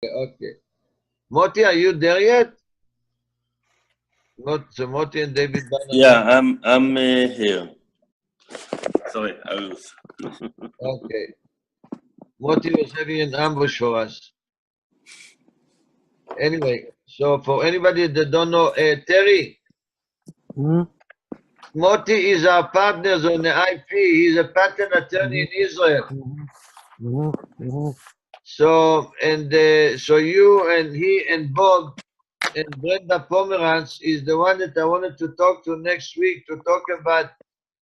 Okay. Moti, are you there yet? Not so Moti and David Banner. Yeah, I'm here. Sorry, I was. Okay. Moti was having an ambush for us. Anyway, so for anybody that don't know, Terry, Moti is our partners on the IP. He's a patent attorney in Israel. So so you and he and Bob and Brenda Pomerantz is the one that I wanted to talk to next week to talk about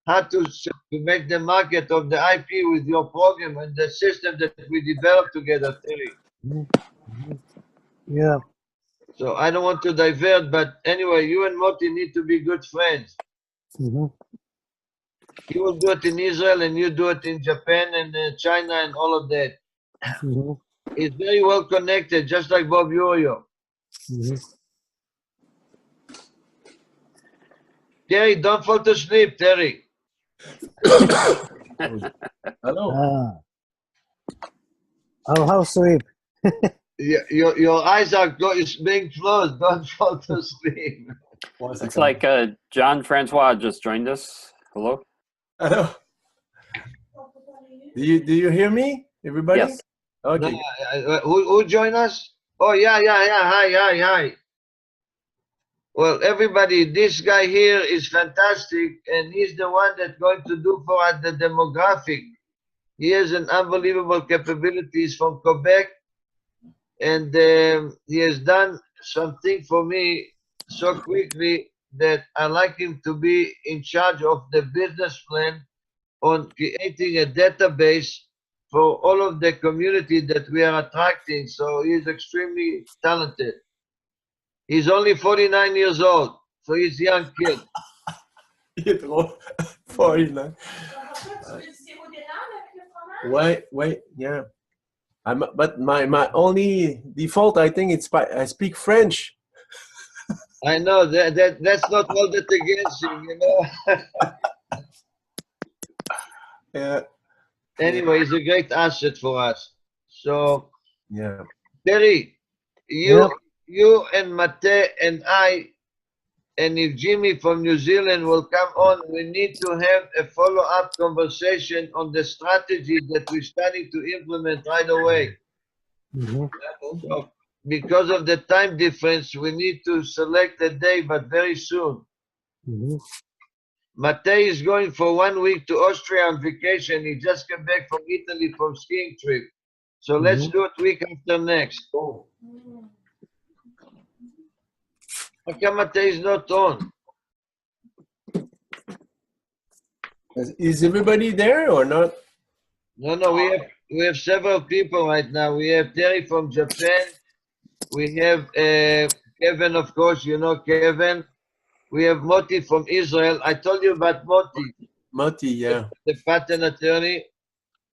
how to make the market of the IP with your program and the system that we developed together, Terry. Yeah. So I don't want to divert, but anyway, you and Moti need to be good friends. He will do it in Israel and you do it in Japan and China and all of that. He's very well connected, just like Bob Yorio. Terry, don't fall to sleep, Terry. Hello. How sleep? Your eyes are being closed. Don't fall to sleep. It's like John Francois just joined us. Hello. Hello. Do you hear me, everybody? Yes. Okay. No, who joined us? Oh yeah. Hi. Well, everybody, this guy here is fantastic, and he's the one that's going to do for us the demographic. He has an unbelievable capabilities from Quebec, and he has done something for me so quickly that I like him to be in charge of the business plan on creating a database for all of the community that we are attracting. So he's extremely talented. He's only 49 years old, so he's a young kid. 49. Wait, yeah. But my only default, I think I speak French. I know that's not all that against him, you know. Yeah. Anyway, he's a great asset for us. So, yeah. Terry, you and Mate and I, and if Jimmy from New Zealand will come on, we need to have a follow-up conversation on the strategy that we're starting to implement right away. So, because of the time difference, we need to select a day, but very soon. Mate is going for 1 week to Austria on vacation. He just came back from Italy from skiing trip. So let's do it week after next. How come Mate is not on? Is everybody there or not? No, we have several people right now. We have Terry from Japan. We have Kevin, of course, you know Kevin. We have Moti from Israel. I told you about Moti. Moti, yeah. The patent attorney.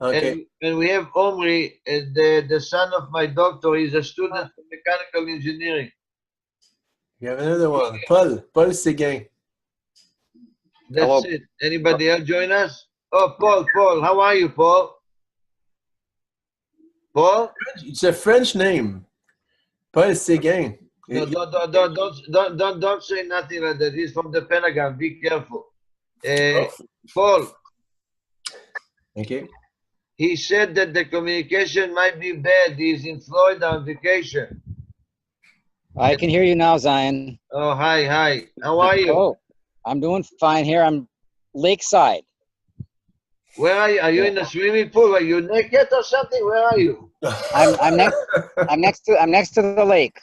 Okay. And we have Omri, the son of my doctor. He's a student of mechanical engineering. You have another one. Paul Seguin. That's Hello. it. Anybody else join us? Oh, Paul. How are you, Paul? Paul? It's a French name. Paul Seguin. No, don't say nothing like that. He's from the Pentagon. Be careful. Paul. Okay. He said that the communication might be bad. He's in Florida on vacation. I can hear you now, Zion. Oh, hi. How are you? Oh, I'm doing fine here. I'm lakeside. Where are you? Are you in the swimming pool? Are you naked or something? Where are you? I'm next to the lake.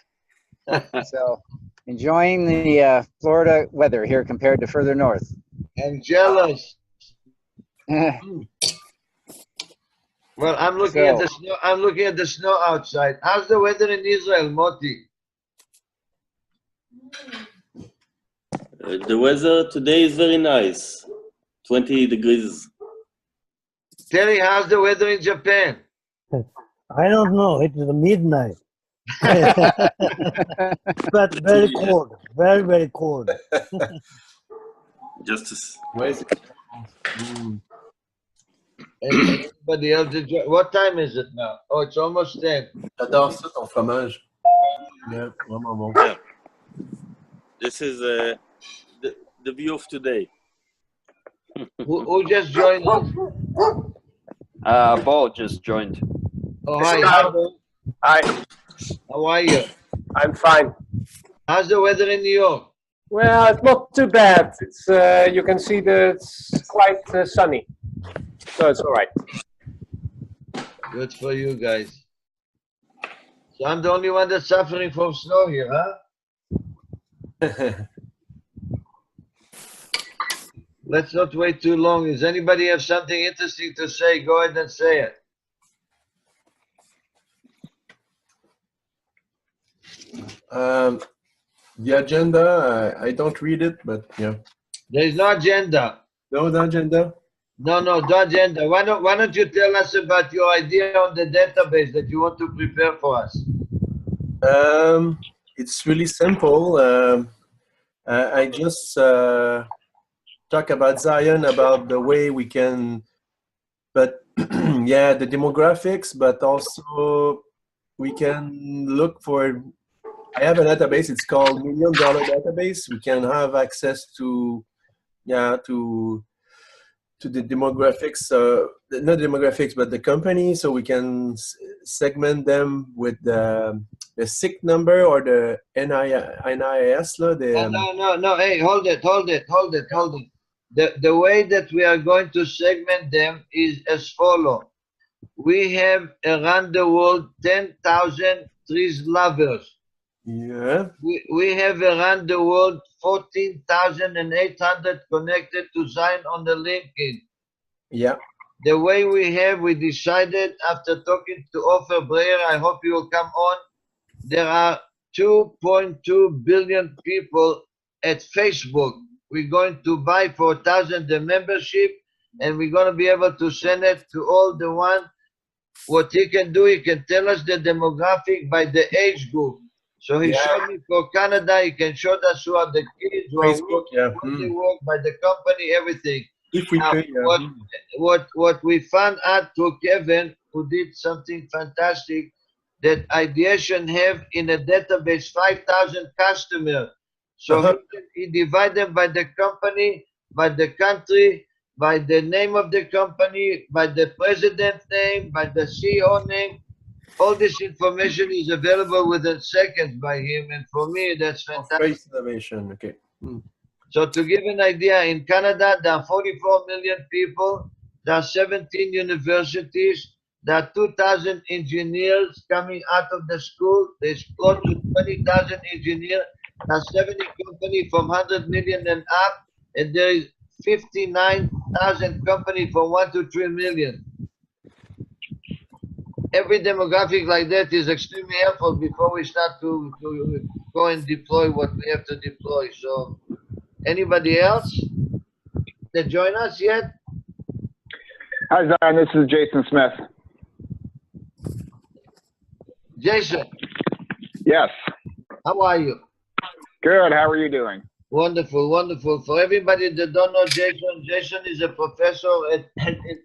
So enjoying the Florida weather here compared to further north. I'm jealous. Well, I'm looking at the snow. I'm looking at the snow outside. How's the weather in Israel, Moti? The weather today is very nice. 20 degrees. Terry, how's the weather in Japan? I don't know. It's the midnight. But very cold. Very, very cold. Justice. Where is it? Anybody else? What time is it now? Oh, it's almost 10. J'adore ça, ton fromage. Yeah, vraiment bon. Yeah. This is the view of today. Who just joined us? Bo just joined. Oh, hi. Hi, Bo. Hi, How are you? I'm fine. How's the weather in New York? Well, it's not too bad. It's you can see that it's quite sunny, so it's all right. Good for you guys. So I'm the only one that's suffering from snow here, huh? Let's not wait too long. Does anybody have something interesting to say? Go ahead and say it. The agenda, I don't read it, but yeah. There is no agenda. No, the agenda? No, no agenda. Why don't you tell us about your idea on the database that you want to prepare for us? It's really simple. I just talk about Zion, about the way we can, but yeah, the demographics, but also we can look for, I have a database, it's called $1 Million Database. We can have access to, yeah, to the demographics, not demographics, but the company, so we can segment them with the SIC number or the NIS. No. Hey, hold it. The way that we are going to segment them is as follows. We have around the world 10,000 trees lovers. Yeah. We have around the world 14,800 connected to Zion on the LinkedIn. Yeah. The way we decided after talking to Ofer Breyer, I hope you will come on. There are 2.2 billion people at Facebook. We're going to buy for 1,000 the membership, and we're going to be able to send it to all the one. What he can do, he can tell us the demographic by the age group. So he showed me for Canada, he can show us who are the kids, who are Facebook, yeah. what they work, by the company, everything. If we Now, pay, what we found out through Kevin, who did something fantastic, that Ideation have in a database 5,000 customers. So he divide them by the company, by the country, by the name of the company, by the president's name, by the CEO name. All this information is available within seconds by him, and for me, that's fantastic. Face innovation, okay. So to give an idea, in Canada, there are 44 million people, there are 17 universities, there are 2,000 engineers coming out of the school, there's close to 20,000 engineers, there are 70 companies from 100 million and up, and there is 59,000 companies from 1 to 3 million. Every demographic like that is extremely helpful before we start to go and deploy what we have to deploy. So anybody else that join us yet? Hi, Zion. This is Jason Smith. Jason. Yes. How are you? Good. How are you doing? Wonderful, wonderful. For everybody that don't know Jason, Jason is a professor in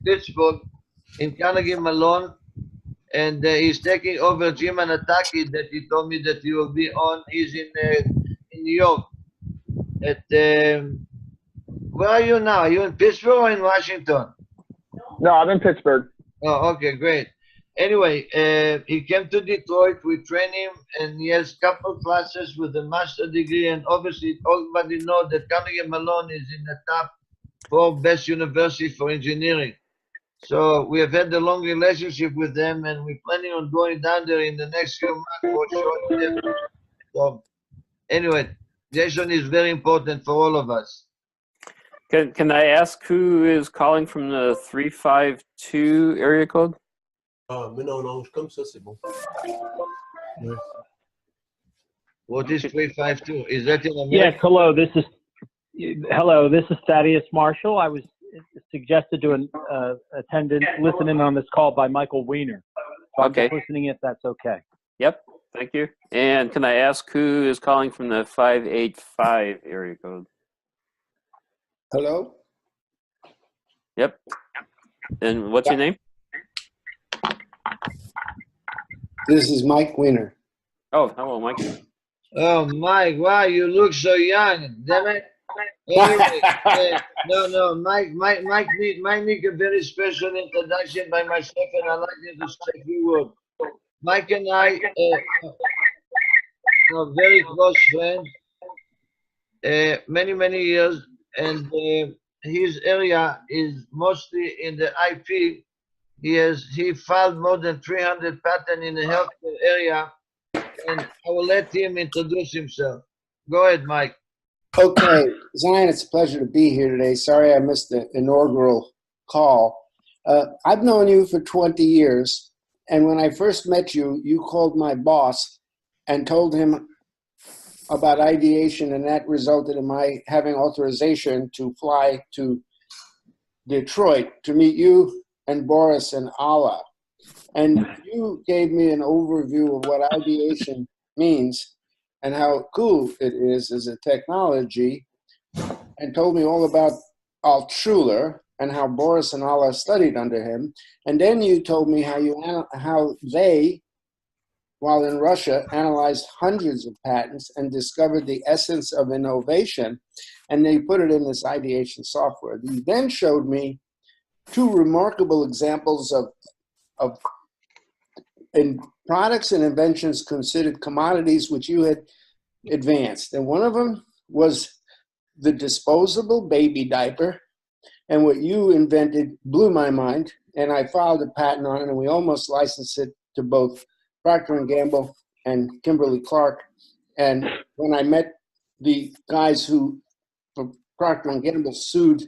Pittsburgh in Carnegie Mellon. And he's taking over Jim Anataki that he told me that he will be on. He's in New York. At where are you now? Are you in Pittsburgh or in Washington? No, I'm in Pittsburgh. Oh, okay, great. Anyway, he came to Detroit. We train him, and he has a couple classes with a master's degree. And obviously, everybody knows that Carnegie Mellon is in the top 4 best universities for engineering. So we have had a long relationship with them, and we're planning on going down there in the next few months for sure. So anyway, Jason is very important for all of us. Can I ask who is calling from the 352 area code? Mais non, comme ça, c'est bon. Ouais. What is 352? Is that in America? Yes, hello. This is Thaddeus Marshall. I was suggested to listen in on this call by Michael Weiner. So Okay. I'm just listening if that's okay. Yep, thank you. And can I ask who is calling from the 585 area code? Hello? Yep. And what's your name? This is Mike Weiner. Oh, hello, Mike. Oh, Mike, wow, you look so young. Damn it. Anyway, no, Mike need a very special introduction by myself, and I'd like him to say a few words. Mike and I are very close friends, many years, and his area is mostly in the IP. He filed more than 300 patents in the healthcare area, and I will let him introduce himself. Go ahead, Mike. Okay, Zion, it's a pleasure to be here today. Sorry I missed the inaugural call. I've known you for 20 years, and when I first met you, you called my boss and told him about ideation, and that resulted in my having authorization to fly to Detroit to meet you and Boris and Alla. And you gave me an overview of what ideation means and how cool it is as a technology, and told me all about Altshuler and how Boris and Alla studied under him. And then you told me how they, while in Russia, analyzed hundreds of patents and discovered the essence of innovation, and they put it in this ideation software. You then showed me two remarkable examples of in products and inventions considered commodities which you had advanced. And one of them was the disposable baby diaper. And what you invented blew my mind. And I filed a patent on it, and we almost licensed it to both Procter & Gamble and Kimberly-Clark. And when I met the guys who, for Procter & Gamble, sued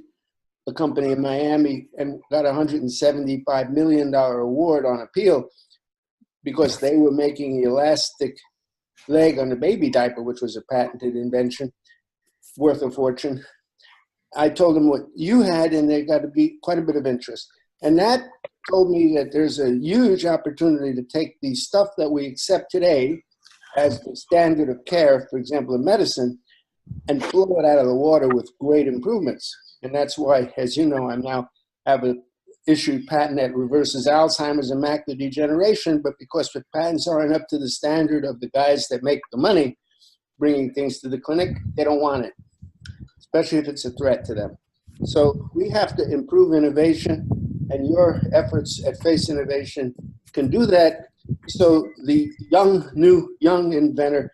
the company in Miami and got a $175 million award on appeal, because they were making elastic leg on the baby diaper, which was a patented invention worth a fortune. I told them what you had, and there got to be quite a bit of interest. And that told me that there's a huge opportunity to take the stuff that we accept today as the standard of care, for example, in medicine, and blow it out of the water with great improvements. And that's why, as you know, I now have a issued patent that reverses Alzheimer's and macular degeneration, but because the patents aren't up to the standard of the guys that make the money bringing things to the clinic, they don't want it, especially if it's a threat to them. So we have to improve innovation, and your efforts at Face Innovation can do that, so the young inventor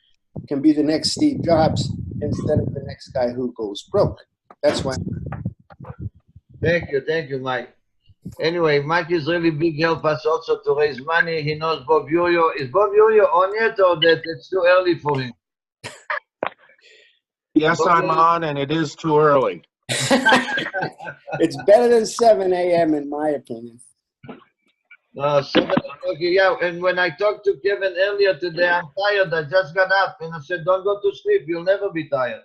can be the next Steve Jobs instead of the next guy who goes broke. That's why. Thank you, Mike. Anyway, Mike is really big help us also to raise money. He knows Bob Yurio. Is Bob Yurio on yet, or that it's too early for him? Yes, Bob I'm on, and it is too early. It's better than 7 a.m. in my opinion. 7 o'clock, yeah. And when I talked to Kevin earlier today, I'm tired. I just got up, and I said, don't go to sleep. You'll never be tired.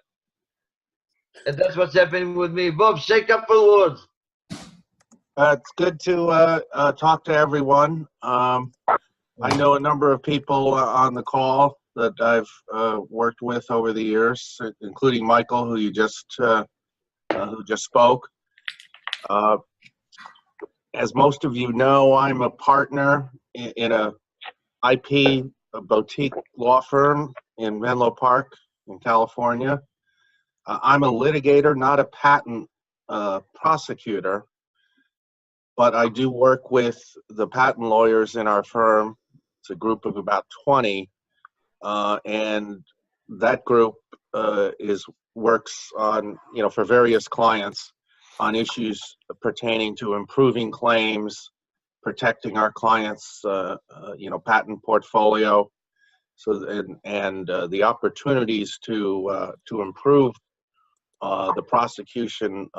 And that's what's happening with me. Bob, say a couple words. It's good to talk to everyone. I know a number of people on the call that I've worked with over the years, including Michael, who just spoke. As most of you know, I'm a partner in a boutique law firm in Menlo Park in California. I'm a litigator, not a patent prosecutor, but I do work with the patent lawyers in our firm. It's a group of about 20, and that group works on, for various clients on issues pertaining to improving claims, protecting our clients' patent portfolio, and the opportunities to improve the prosecution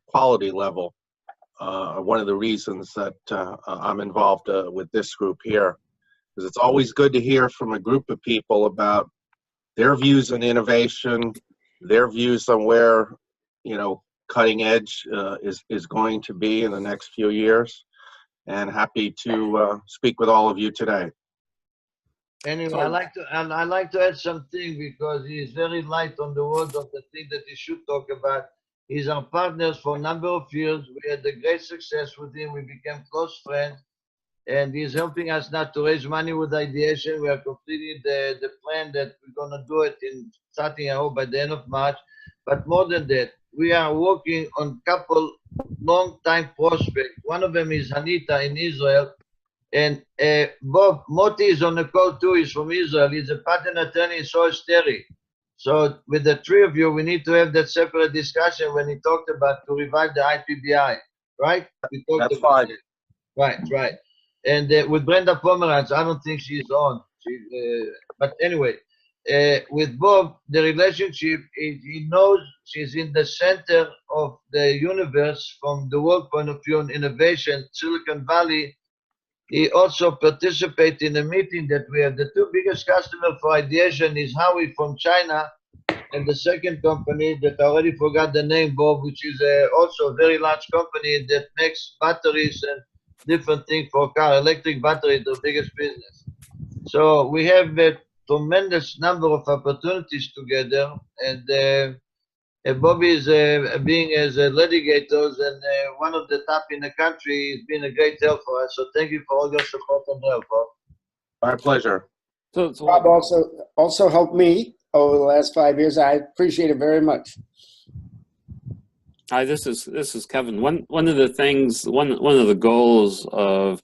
quality level are one of the reasons that I'm involved with this group here. Because it's always good to hear from a group of people about their views on innovation, their views on where, cutting edge is going to be in the next few years. And happy to speak with all of you today. Anyway, I like to add something, because he is very light on the words of the thing that he should talk about. He's our partners for a number of years. We had a great success with him. We became close friends. and he's helping us now to raise money with ideation. We are completing the plan that we're going to do it in starting, I hope, by the end of March. But more than that, we are working on a couple long-time prospects. One of them is Hanita in Israel, and Bob Moti is on the call too. He's from Israel. He's a patent attorney, so is Terry. So with the three of you, we need to have that separate discussion when he talked about to revive the IPBI, right? We talked That's about fine. it. Right. And with Brenda Pomeranz, I don't think she's on. But anyway, with Bob, the relationship, he knows she's in the center of the universe from the world point of view on innovation, Silicon Valley. He also participated in a meeting that we have. The two biggest customers for ideation is Howie from China, and the second company that I already forgot the name, Bob, which is also a very large company that makes batteries and different things for car. Electric battery is the biggest business. So we have a tremendous number of opportunities together, and Bobby is being as a litigator and one of the top in the country. He's been a great help for us. So thank you for all your support and help, Bob. My pleasure. So Bob also helped me over the last 5 years. I appreciate it very much. Hi, this is Kevin. One of the things, one of the goals of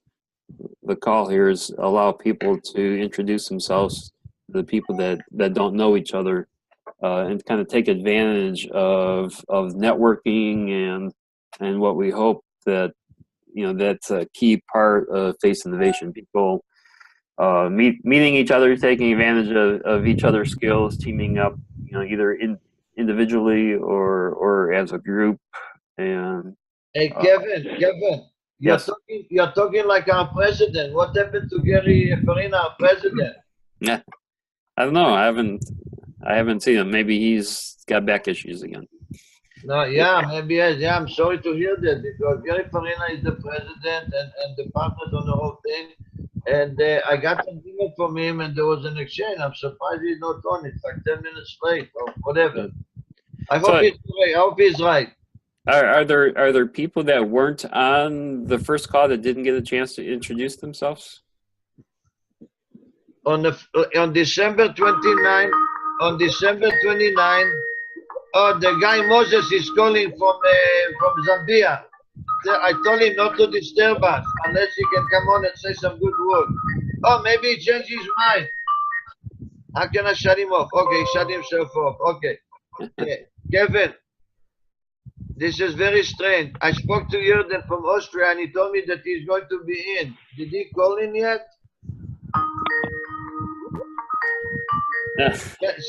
the call here is allow people to introduce themselves to the people that don't know each other, and kind of take advantage of networking and what we hope that, you know, that's a key part of Face Innovation. People meeting each other, taking advantage of each other's skills, teaming up, you know, either individually or as a group. And Hey, Kevin, yes. you're talking like our president. What happened to Gary Farina, our president? Yeah, I don't know. I haven't seen him. Maybe he's got back issues again. No, yeah, maybe yes. Yeah, I'm sorry to hear that because Gary Farina is the president and the partners on the whole thing. And I got an email from him and there was an exchange. I'm surprised he's not on. It's like 10 minutes late or whatever. I hope he's right. Are there people that weren't on the first call that didn't get a chance to introduce themselves? On December 29, oh, the guy Moses is calling from Zambia. I told him not to disturb us unless he can come on and say some good word. Oh, maybe he changed his mind. How can I shut him off? Okay, he shut himself off. Okay. Kevin, this is very strange. I spoke to Jordan from Austria and he told me that he's going to be in. Did he call in yet?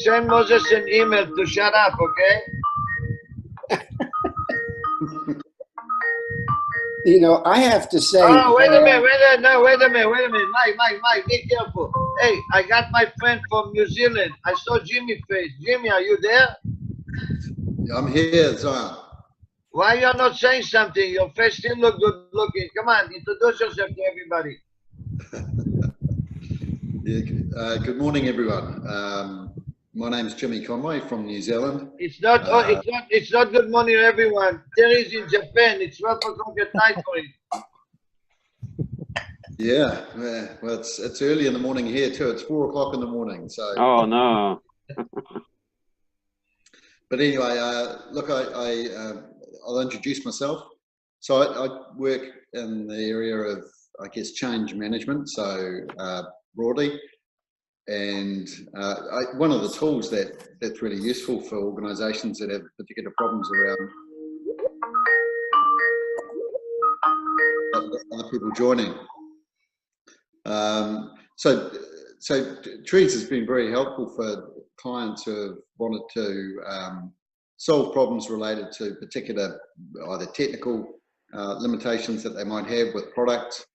Send Moses an email to shut up, okay? You know, I have to say. Oh, wait a minute. Mike, be careful. Hey, I got my friend from New Zealand. I saw Jimmy face. Jimmy, are you there? I'm here, Zion. Why you're not saying something? Your face still look good looking. Come on, introduce yourself to everybody. Good morning, everyone. My name is Jimmy Conway from New Zealand. It's not good morning, everyone. Terry's in Japan. It's 12 o'clock at night for him. Yeah, well, it's early in the morning here too. It's 4 o'clock in the morning. So. Oh no. But anyway, look, I'll introduce myself. So I work in the area of, I guess, change management. So broadly. And one of the tools that's really useful for organisations that have particular problems around other people joining. So Trees has been very helpful for clients who have wanted to solve problems related to particular either technical limitations that they might have with products,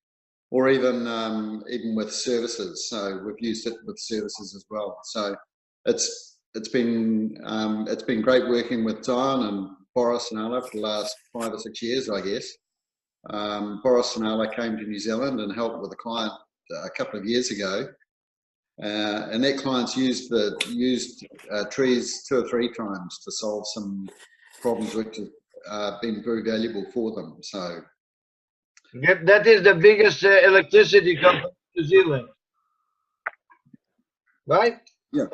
or even with services. So we've used it with services as well. So it's been great working with Zion and Boris and Ala for the last 5 or 6 years, I guess. Boris and Ala came to New Zealand and helped with a client a couple of years ago, and their clients used Trees 2 or 3 times to solve some problems which have been very valuable for them. So That is the biggest electricity company in New Zealand. Right? Yeah,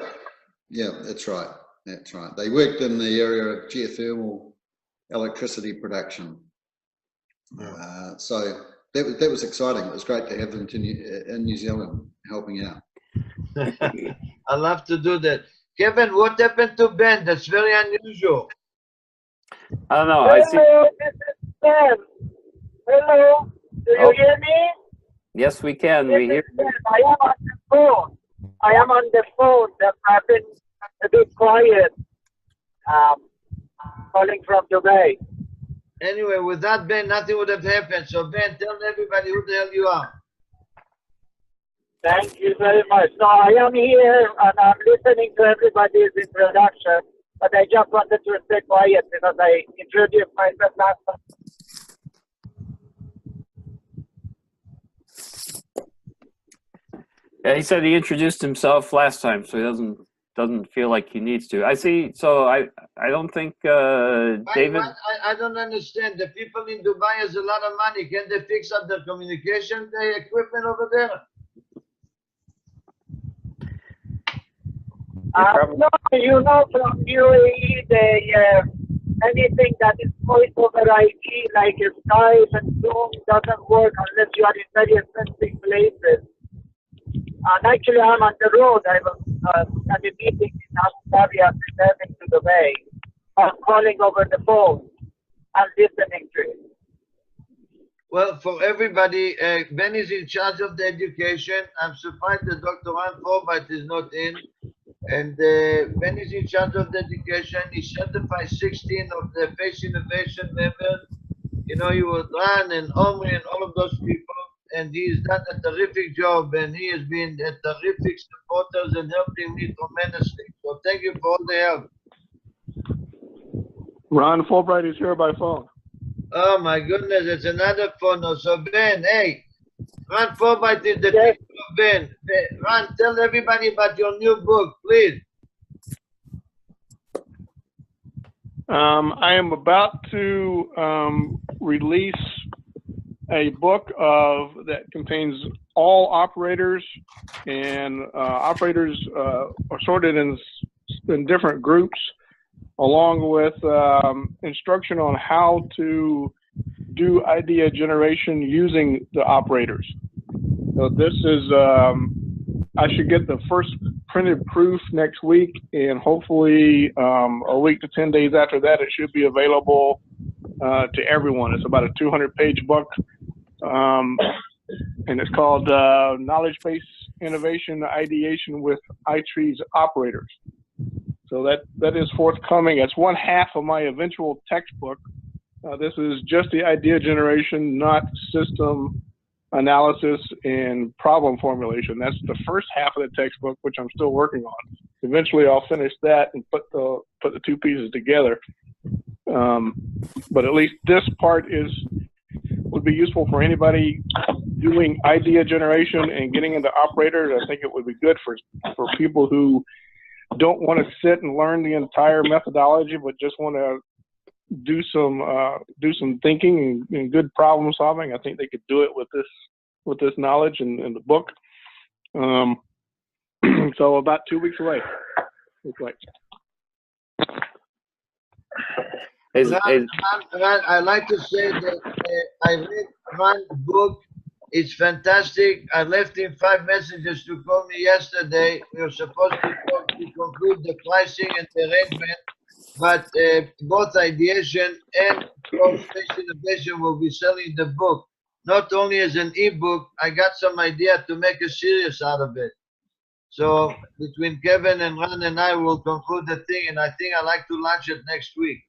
yeah, that's right. That's right. They worked in the area of geothermal electricity production. So that was exciting. It was great to have them in New Zealand helping out. I'll have to do that. Kevin, what happened to Ben? That's very unusual. I don't know. I see. Hello, this is Ben. Hello, do you hear me? Yes, we can. We hear. Ben. I am on the phone. I am on the phone. That I've been a bit quiet. Calling from Dubai. Anyway, without Ben, nothing would have happened. So Ben, tell everybody who the hell you are. Thank you very much. So I am here and I'm listening to everybody's introduction, but I just wanted to stay quiet because I introduced myself last time. Yeah, he said he introduced himself last time, so he doesn't feel like he needs to. I see. So I don't think David. I don't understand. The people in Dubai has a lot of money. Can they fix up their communication, the equipment over there? No, you know, from UAE, anything that is voice over IP, like Skype and Zoom, doesn't work unless you are in very expensive places. And actually, I'm on the road. I was at a meeting in Abu Dhabi and returning to Dubai. I'm calling over the phone and listening to it. Well, for everybody, Ben is in charge of the education. I'm surprised that Dr. Ron Forbyte is not in. And Ben is in charge of the education. He certified 16 of the Face Innovation members. You know, he was Ron and Omri and all of those people. And he's done a terrific job. And he has been a terrific supporter and helping me tremendously. So thank you for all the help. Ron Fulbright is here by phone. Oh my goodness, it's another phone. So Ben, hey, Ron Forbyte is the people of Ben. Ron, tell everybody about your new book, please. I am about to release a book that contains all operators, and operators are sorted in different groups, along with instruction on how to do idea generation using the operators. So this is, I should get the first printed proof next week, and hopefully a week to 10 days after that, it should be available to everyone. It's about a 200-page book, and it's called Knowledge-Based Innovation Ideation with iTree's Operators. So that is forthcoming. It's one half of my eventual textbook. This is just the idea generation, not system analysis and problem formulation. That's the first half of the textbook, which I'm still working on. Eventually, I'll finish that and put the two pieces together. But at least this part would be useful for anybody doing idea generation and getting into operators. I think it would be good for people who don't want to sit and learn the entire methodology, but just want to do some thinking and good problem solving. I think they could do it with this knowledge and the book. So about 2 weeks away. Looks like. I like to say that I read Ron's book. It's fantastic. I left him 5 messages to call me yesterday. We were supposed to talk to conclude the pricing and the arrangement, but both Ideation and Face Innovation will be selling the book, not only as an ebook. I got some idea to make a series out of it. So between Kevin and Ron and I will conclude the thing, and I think I'd like to launch it next week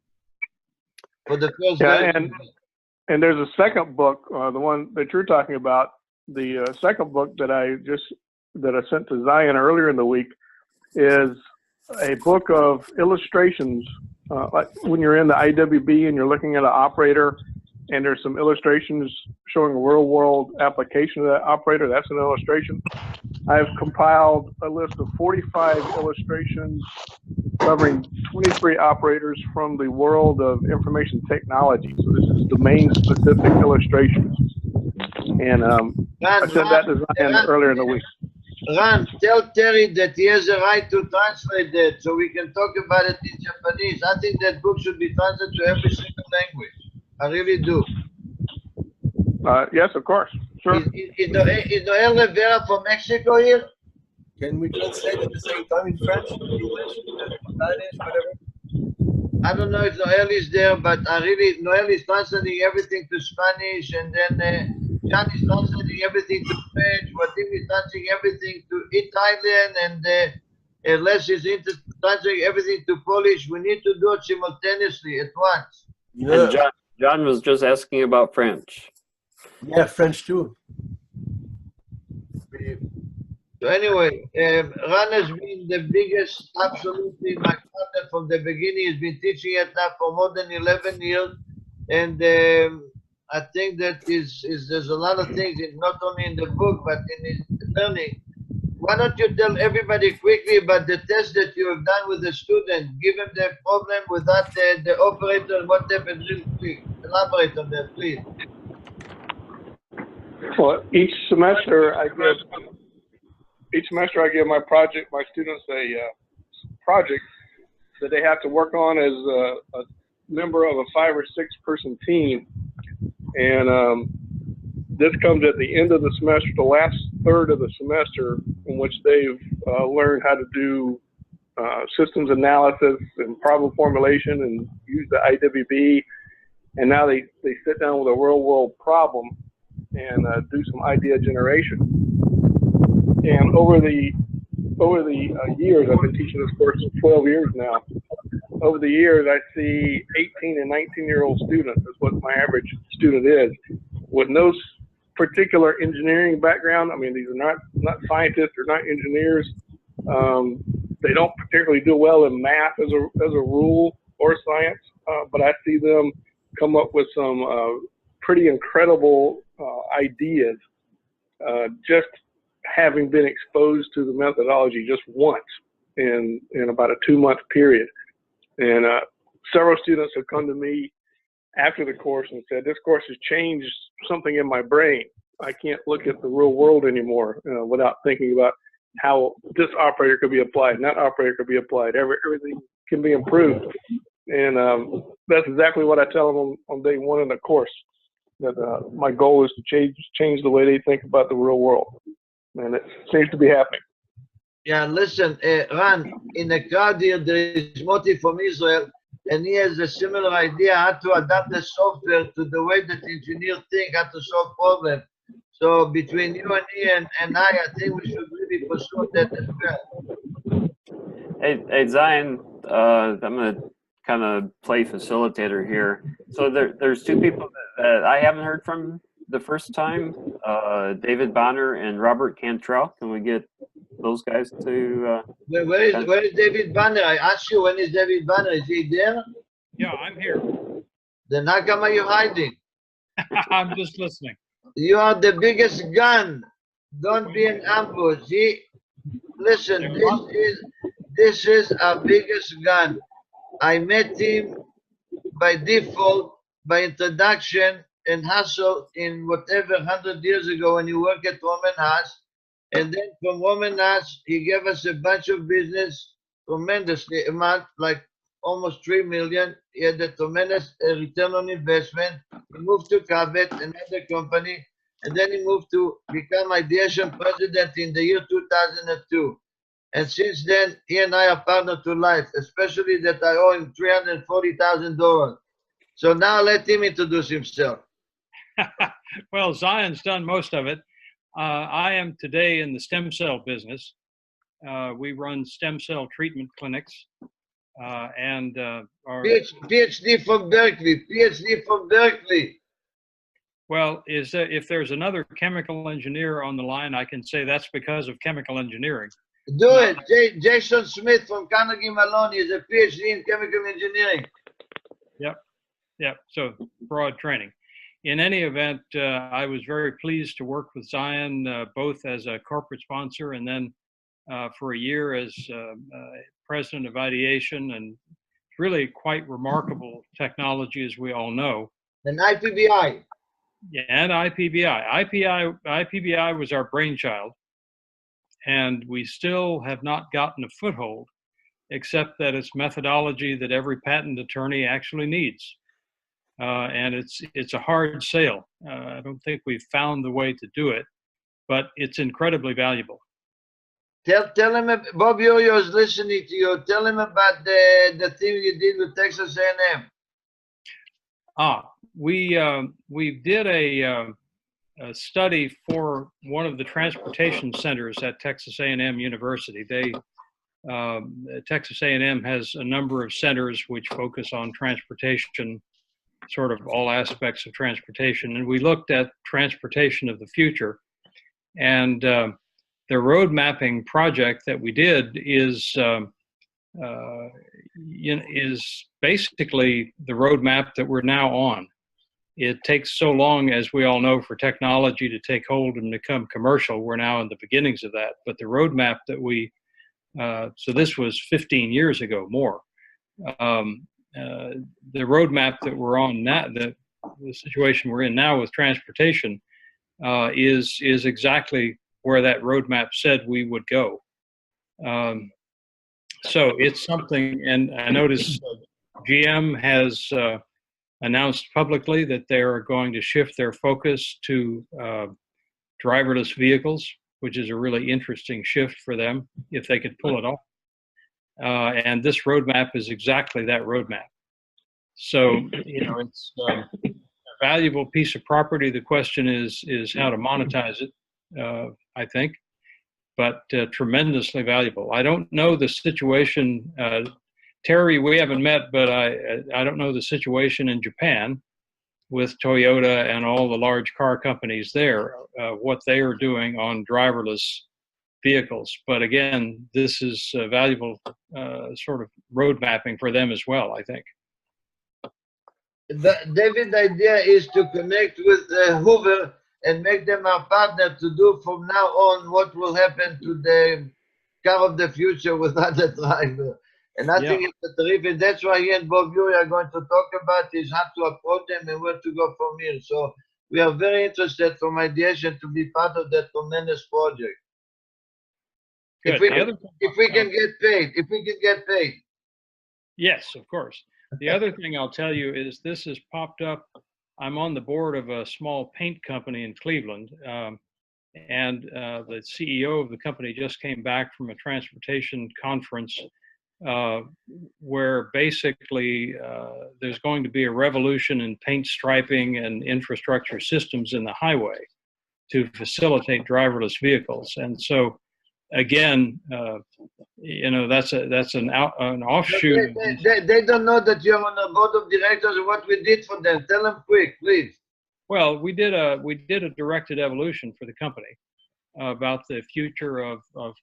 for the first version. And there's a second book, the one that you're talking about. The second book that I sent to Zion earlier in the week is a book of illustrations. Like when you're in the IWB and you're looking at an operator, and there's some illustrations showing a real-world application of that operator. That's an illustration. I've compiled a list of 45 illustrations covering 23 operators from the world of information technology. So this is domain-specific illustrations. And I sent that to Zion earlier in the week. Ran, tell Terry that he has a right to translate that so we can talk about it in Japanese. I think that book should be translated to every single language. I really do. Yes, of course. Sure. Is Noel Rivera from Mexico here? Can we translate at the same time in French, English, Spanish, whatever? I don't know if Noel is there, but Noel is translating everything to Spanish, and then John is translating everything to French, Vadim is translating everything to Italian, and Les is translating everything to Polish. We need to do it simultaneously at once. And John was just asking about French. Yeah, French too. So anyway, Ran has been the biggest, absolutely my partner from the beginning. He's been teaching it now for more than 11 years. And I think that there's a lot of things, not only in the book, but in his learning. Why don't you tell everybody quickly about the test that you have done with the student? Give them the problem without the operator, what happened real quick. Elaborate on that, please. Well, each semester I give my students a project that they have to work on as a member of a 5 or 6 person team. And this comes at the end of the semester, the last third of the semester, in which they've learned how to do systems analysis and problem formulation and use the IWB. And now they sit down with a real world problem and do some idea generation. And over the years, I've been teaching this course for 12 years now. Over the years, I see 18 and 19-year-old students. That's what my average student is, with no particular engineering background. I mean, these are not scientists or not engineers. They don't particularly do well in math as a rule or science, but I see them come up with some pretty incredible ideas, just having been exposed to the methodology just once in about a 2-month period. And several students have come to me after the course and said, this course has changed something in my brain. I can't look at the real world anymore without thinking about how this operator could be applied and that operator could be applied. Everything can be improved. And that's exactly what I tell them on day 1 in the course, that my goal is to change the way they think about the real world. And it seems to be happening. Yeah, listen, Ran, in the crowd here, there is Moti from Israel, and he has a similar idea how to adapt the software to the way that engineers think, how to solve problems. So between you and me and I think we should really pursue that as well. Hey Zion, I'm going to kind of play facilitator here. So there's 2 people that I haven't heard from the first time, David Bonner and Robert Cantrell. Can we get those guys to... Where is David Bonner? I asked you, when is David Bonner? Is he there? Yeah, I'm here. Then how come are you hiding? I'm just listening. You are the biggest gun. Don't be an ambush. Listen, this is our biggest gun. I met him by default, by introduction and hustle in whatever 100 years ago when you work at Roman Haas. And then from Roman Haas, he gave us a bunch of business, tremendously amount, like almost 3 million. He had a tremendous return on investment. He moved to Cabot, another company, and then he moved to become Ideation president in the year 2002. And since then, he and I are partnered to life, especially that I owe him $340,000. So now let him introduce himself. Well, Zion's done most of it. I am today in the stem cell business. We run stem cell treatment clinics. And our PhD from Berkeley, PhD from Berkeley. Well, if there's another chemical engineer on the line, I can say that's because of chemical engineering. Do it. Jason Smith from Carnegie Mellon is a PhD in chemical engineering. Yep. So broad training. In any event, I was very pleased to work with Zion, both as a corporate sponsor and then for a year as president of Ideation, and really quite remarkable technology, as we all know. An IPBI. Yeah, and IPBI. IPBI was our brainchild, and we still have not gotten a foothold, except that it's methodology that every patent attorney actually needs. And it's a hard sale. I don't think we've found the way to do it, but it's incredibly valuable. Tell him, Bob Yoyo is listening to you. Tell him about the thing you did with Texas A&M. We did a study for one of the transportation centers at Texas A&M University. Texas A&M has a number of centers which focus on transportation, sort of all aspects of transportation. And we looked at transportation of the future. And the road mapping project that we did is basically the roadmap that we're now on. It takes so long, as we all know, for technology to take hold and become commercial. We're now in the beginnings of that. But the roadmap that so this was 15 years ago, more. The roadmap that we're on now, the situation we're in now with transportation, is exactly where that roadmap said we would go. So it's something, and I noticed GM has announced publicly that they are going to shift their focus to driverless vehicles, which is a really interesting shift for them if they could pull it off. And this roadmap is exactly that roadmap. So, it's a valuable piece of property. The question is how to monetize it, I think, but tremendously valuable. I don't know the situation, Terry, we haven't met, but I don't know the situation in Japan with Toyota and all the large car companies there, what they are doing on driverless vehicles. But again, this is a valuable sort of road mapping for them as well, I think. David's idea is to connect with Hoover and make them our partner to do from now on what will happen to the car of the future without the driver. And I think it's a terrific. That's why he and Bob Yoyo are going to talk about is how to approach them and where to go from here. So we are very interested from ideation to be part of that tremendous project. If we can get paid. Yes, of course. The other thing I'll tell you is this has popped up. I'm on the board of a small paint company in Cleveland, and the CEO of the company just came back from a transportation conference where basically there's going to be a revolution in paint striping and infrastructure systems in the highway to facilitate driverless vehicles. And so, again, that's an offshoot. They don't know that you're on the board of directors and what we did for them. Tell them quick, please. Well, we did a directed evolution for the company about the future of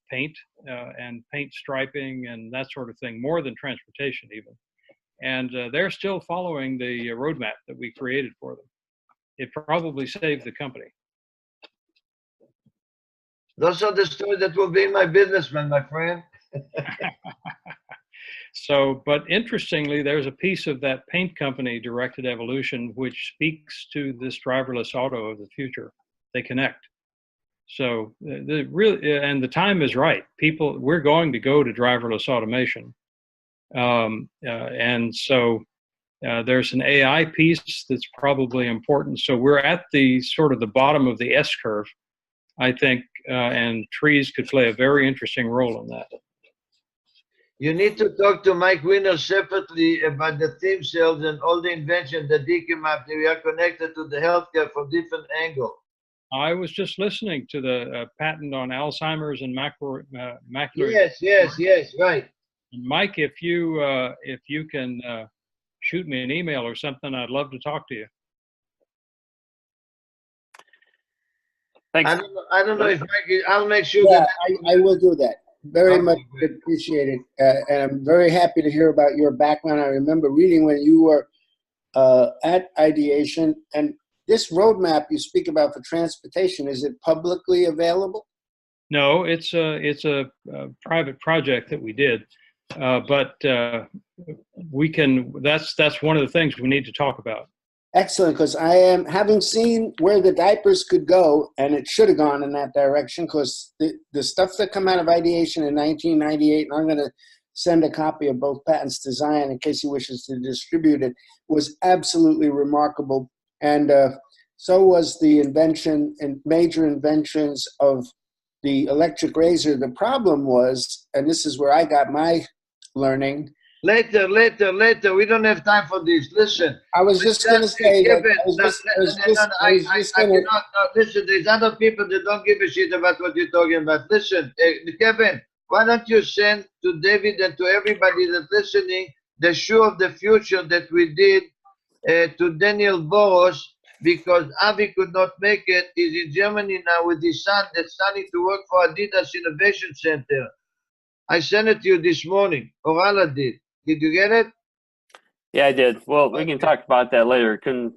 paint and paint striping and that sort of thing, more than transportation even. And they're still following the roadmap that we created for them. It probably saved the company. Those are the stories that will be my businessman, my friend. So, but interestingly, there's a piece of that paint company directed evolution which speaks to this driverless auto of the future. They connect. So and the time is right. We're going to go to driverless automation. And so there's an AI piece that's probably important. So we're at the sort of the bottom of the S curve, I think, and trees could play a very interesting role in that. You need to talk to Mike Weiner separately about the theme cells and all the invention that he came up. We are connected to the healthcare from different angles. I was just listening to the patent on Alzheimer's and macular. Yes, right. Mike, if you can shoot me an email or something, I'd love to talk to you. Thanks. I don't know if Mike. I'll make sure. Yeah, I will do that. Very much appreciated, and I'm very happy to hear about your background. I remember reading when you were at Ideation, and this roadmap you speak about for transportation, is it publicly available? No, it's a private project that we did, but we can. That's one of the things we need to talk about. excellent, because I am, having seen where the diapers could go, and it should have gone in that direction, because the stuff that come out of ideation in 1998, and I'm going to send a copy of both patents to Zion in case he wishes to distribute it, was absolutely remarkable. And so was the invention and major inventions of the electric razor. The problem was, and this is where I got my learning. Later. We don't have time for this. Listen. I was just going to say that. Listen, there's other people that don't give a shit about what you're talking about. Listen, Kevin, why don't you send to David and to everybody that's listening the show of the future that we did to Daniel Boros, because Avi could not make it. He's in Germany now with his son that's starting to work for Adidas Innovation Center. I sent it to you this morning. Orala did. Did you get it? Yeah, I did. Well, we can talk about that later. Can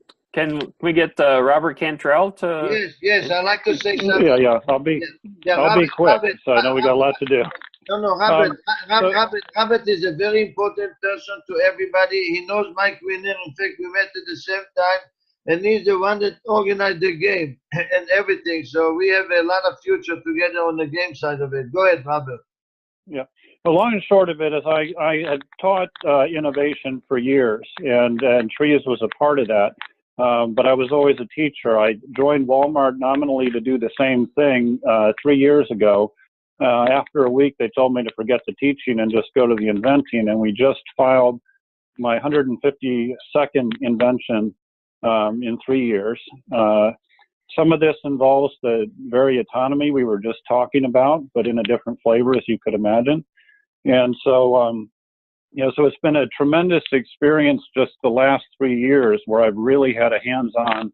we get Robert Cantrell to? Yes. I'd like to say something. Yeah. I'll be quick. So I know we got a lot to do. No, Robert is a very important person to everybody. He knows Mike Winner. In fact, we met at the same time, and he's the one that organized the game and everything. So we have a lot of future together on the game side of it. Go ahead, Robert. Yeah. The long and short of it is I had taught innovation for years, and Trees was a part of that. But I was always a teacher. I joined Walmart nominally to do the same thing 3 years ago. After a week, they told me to forget the teaching and just go to the inventing, and we just filed my 152nd invention in 3 years. Some of this involves the very autonomy we were just talking about, but in a different flavor, as you could imagine. And so, so it's been a tremendous experience just the last 3 years where I've really had a hands-on.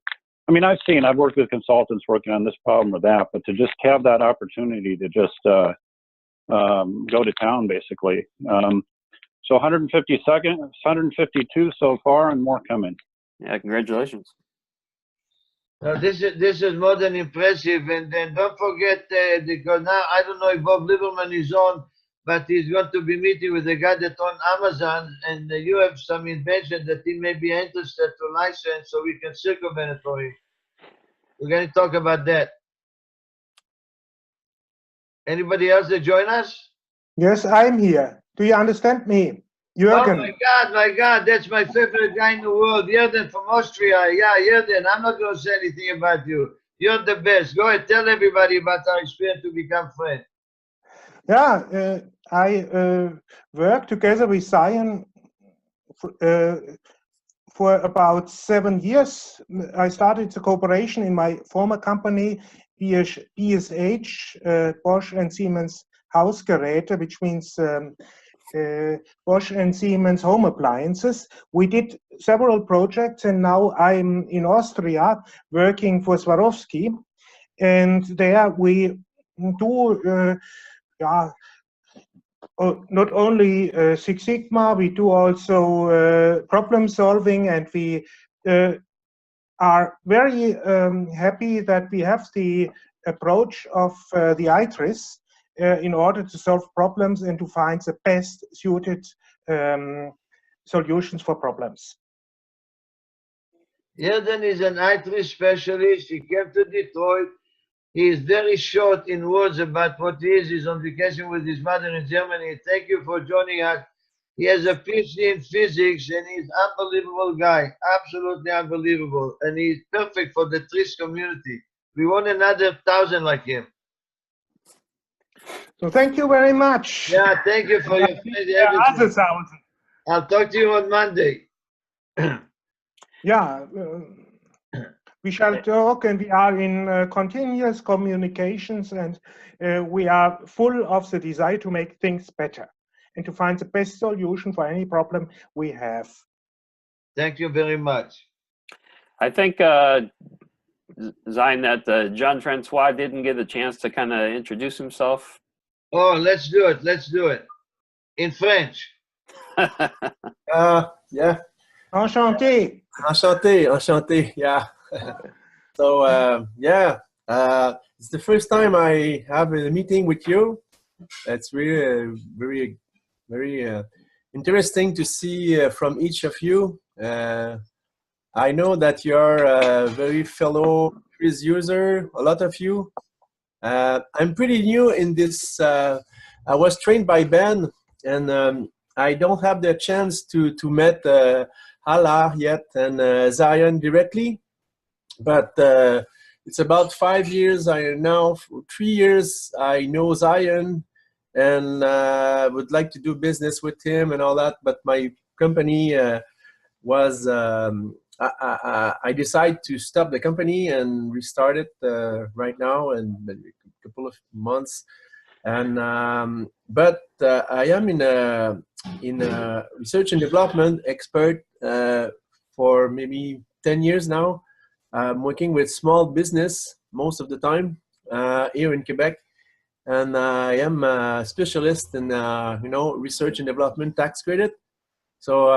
I mean, I've worked with consultants working on this problem or that, but to just have that opportunity to just go to town, basically. So 152 so far, and more coming. Yeah, congratulations. This is more than impressive, and then don't forget, because now I don't know if Bob Lieberman is on, but he's going to be meeting with the guy that owns Amazon, and you have some invention that he may be interested to license, so we can circumvent it for him. We're going to talk about that. Anybody else that join us? Yes, I'm here. Do you understand me? Jürgen. Oh my God, that's my favorite guy in the world. Jürgen from Austria. Yeah, Jürgen, I'm not going to say anything about you. You're the best. Go ahead, tell everybody about our experience to become friends. Yeah, I worked together with Zion for about 7 years. I started the cooperation in my former company, BSH, Bosch and Siemens Hausgeräte, which means Bosch and Siemens home appliances. We did several projects, and now I'm in Austria working for Swarovski, and there we do not only Six Sigma, we do also problem solving, and we are very happy that we have the approach of the ITRIS in order to solve problems and to find the best suited solutions for problems. Jürgen is an ITRIS specialist. He came to Detroit. He is very short in words about what he is. He's on vacation with his mother in Germany. Thank you for joining us. He has a PhD in physics, and he's an unbelievable guy, absolutely unbelievable. And he's perfect for the TRIS community. We want another 1,000 like him. So thank you very much. Yeah, thank you for your everything. I'll talk to you on Monday. Yeah, we shall talk, and we are in continuous communications, and we are full of the desire to make things better and to find the best solution for any problem we have. Thank you very much. I think, Zion, that Jean-Francois didn't get a chance to kind of introduce himself. Oh, let's do it. Let's do it. In French. Yeah. Enchanté. Enchanté, enchanté, yeah. So, it's the first time I have a meeting with you. It's really very, very interesting to see from each of you I know that you're a very fellow Tris user, a lot of you. I'm pretty new in this. I was trained by Ben, and I don't have the chance to meet Hala yet and Zion directly, but it's about 5 years. I now 3 years. I know Zion, and would like to do business with him and all that. But my company was. I decided to stop the company and restart it right now in a couple of months. And but I am in a research and development expert for maybe 10 years now. I'm working with small business most of the time here in Quebec, and I am a specialist in research and development tax credit. So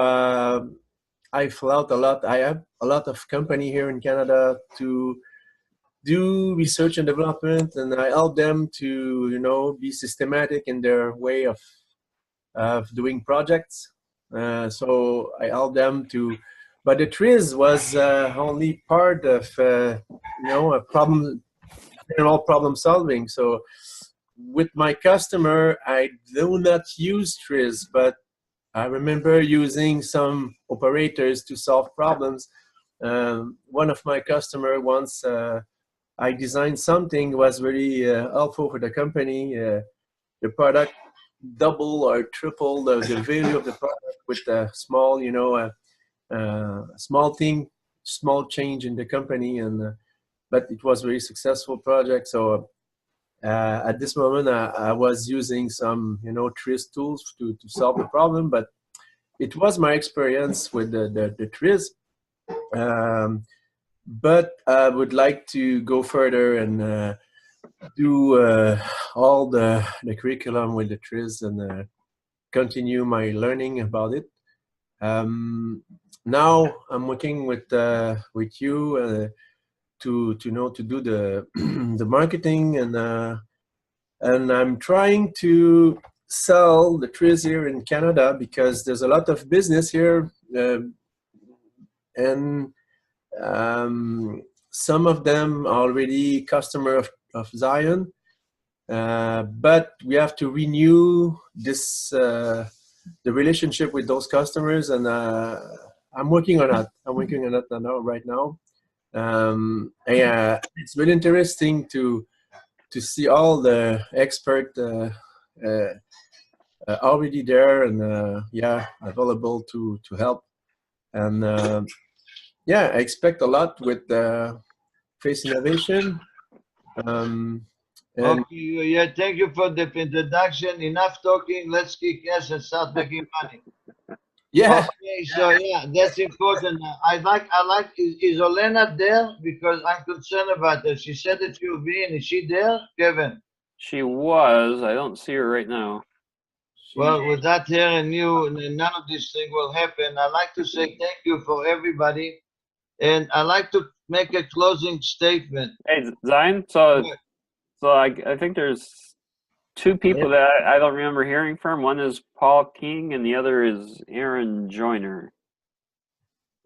I fill out a lot. I have a lot of company here in Canada to do research and development, and I help them to be systematic in their way of doing projects. So I help them to. But the TRIZ was only part of a general problem solving. So with my customer, I do not use TRIZ, but I remember using some operators to solve problems. One of my customer once I designed something was very helpful for the company. The product double or triple the value of the product with a small, small thing, small change in the company, and but it was a very successful project. So at this moment, I was using some, TRIZ tools to solve the problem, but it was my experience with the TRIZ. But I would like to go further and do all the curriculum with the TRIZ and continue my learning about it. Now I'm working with you to do the the marketing, and I'm trying to sell the TRIZ here in Canada because there's a lot of business here, and some of them are already customer of Zion, but we have to renew this the relationship with those customers, and I'm working on that. I'm working on that right now. It's really interesting to see all the expert already there and available to help. And I expect a lot with Face Innovation. Okay, thank you for the introduction. Enough talking. Let's kick ass and start making money. Yeah. Okay, so that's important. I like. Is Olena there? Because I'm concerned about her. She said that she'll be in. Is she there, Kevin? She was. I don't see her right now. Well, with that here and you, none of this thing will happen. I'd like to say thank you for everybody, and I'd like to make a closing statement. Hey, Zion. So I think there's two people that I don't remember hearing from. One is Paul King, and the other is Aaron Joyner.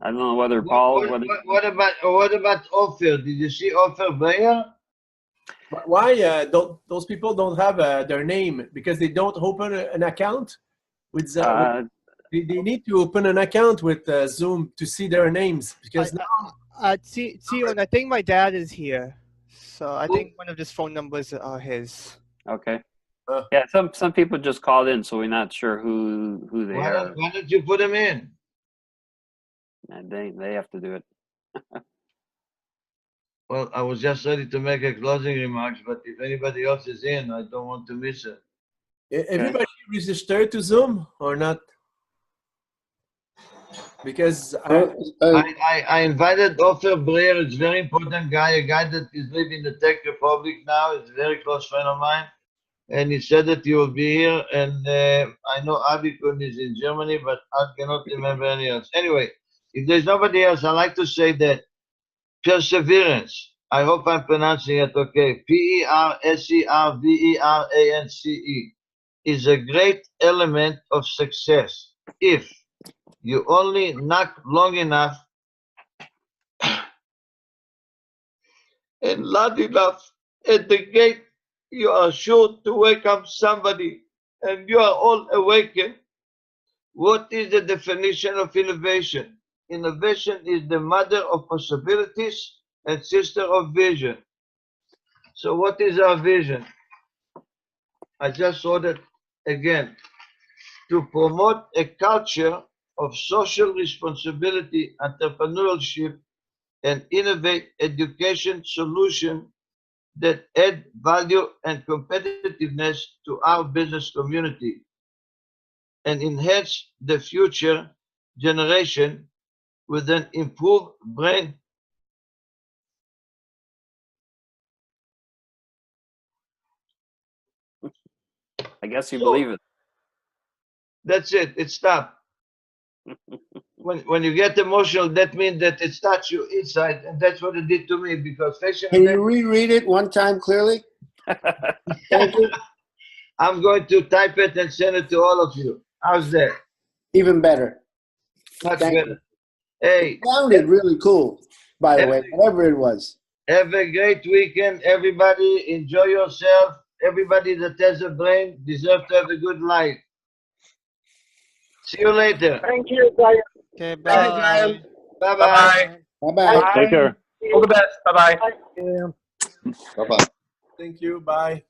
I don't know whether Paul. What about Ofer? Did you see Ofer Bayer? Why those people don't have their name? Because they don't open an account with they need to open an account with Zoom to see their names. Because Tion, I think my dad is here, so I think one of his phone numbers are his. Okay. Yeah, some people just called in, so we're not sure who they are. Why don't you put them in? And they have to do it. Well, I was just ready to make a closing remarks, but if anybody else is in, I don't want to miss it. Everybody registered to Zoom or not? Because I invited Ofer Breer. It's a very important guy, a guy that is living in the Czech Republic now. It's a very close friend of mine. And he said that you will be here. And I know Abikun is in Germany, but I cannot remember any else. Anyway, if there's nobody else, I'd like to say that perseverance, I hope I'm pronouncing it okay, Perseverance, is a great element of success if you only knock long enough and loud enough at the gate, you are sure to welcome somebody, and you are all awakened. What is the definition of innovation? Innovation is the mother of possibilities and sister of vision. So what is our vision? I just wrote it again. To promote a culture of social responsibility, entrepreneurship, and innovate education solutions that add value and competitiveness to our business community and enhance the future generation with an improved brain. I guess you believe it. That's it. It stopped. When you get emotional, that means that it starts you inside, and that's what it did to me because facial. Can you reread it one time clearly? Thank you. I'm going to type it and send it to all of you. How's that? Even better. Much Thank better. Hey. It sounded really cool, by the way, whatever it was. Have a great weekend, everybody. Enjoy yourself. Everybody that has a brain deserves to have a good life. See you later. Thank you, Zion. Okay, Bye, bye. Zion. Bye-bye. Bye-bye. Take care. All the best. Bye-bye. Bye-bye. Thank you. Bye.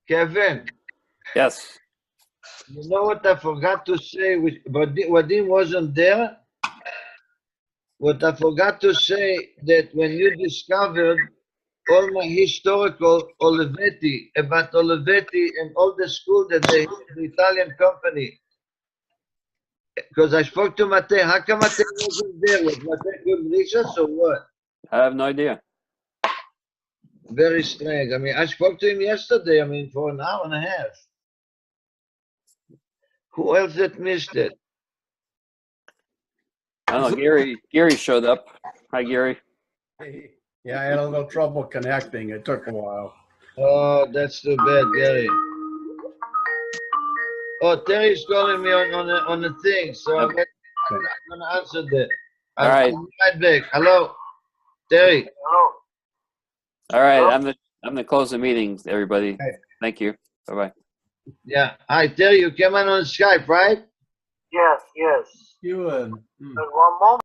Kevin, Yes. you know what I forgot to say? But Wadim wasn't there. What I forgot to say that when you discovered all my historical Olivetti, about Olivetti and all the school that they had, the Italian company. Because I spoke to Mate. How come Mate wasn't there? Was Mate couldn't reach us or what? I have no idea. Very strange. I mean, I spoke to him yesterday, for an hour and a half. Who else that missed it? I don't know. Gary showed up. Hi, Gary. Yeah, I had a little trouble connecting. It took a while. Oh, that's too bad, Gary. Oh, Terry's calling me on the thing, so I'm not gonna answer that. All right. I'll be right back. Hello, Terry. All right. I'm gonna close the meeting, everybody. Thank you. Bye bye. Yeah. Hi, Terry. You came on Skype, right? Yes, yes. You One moment.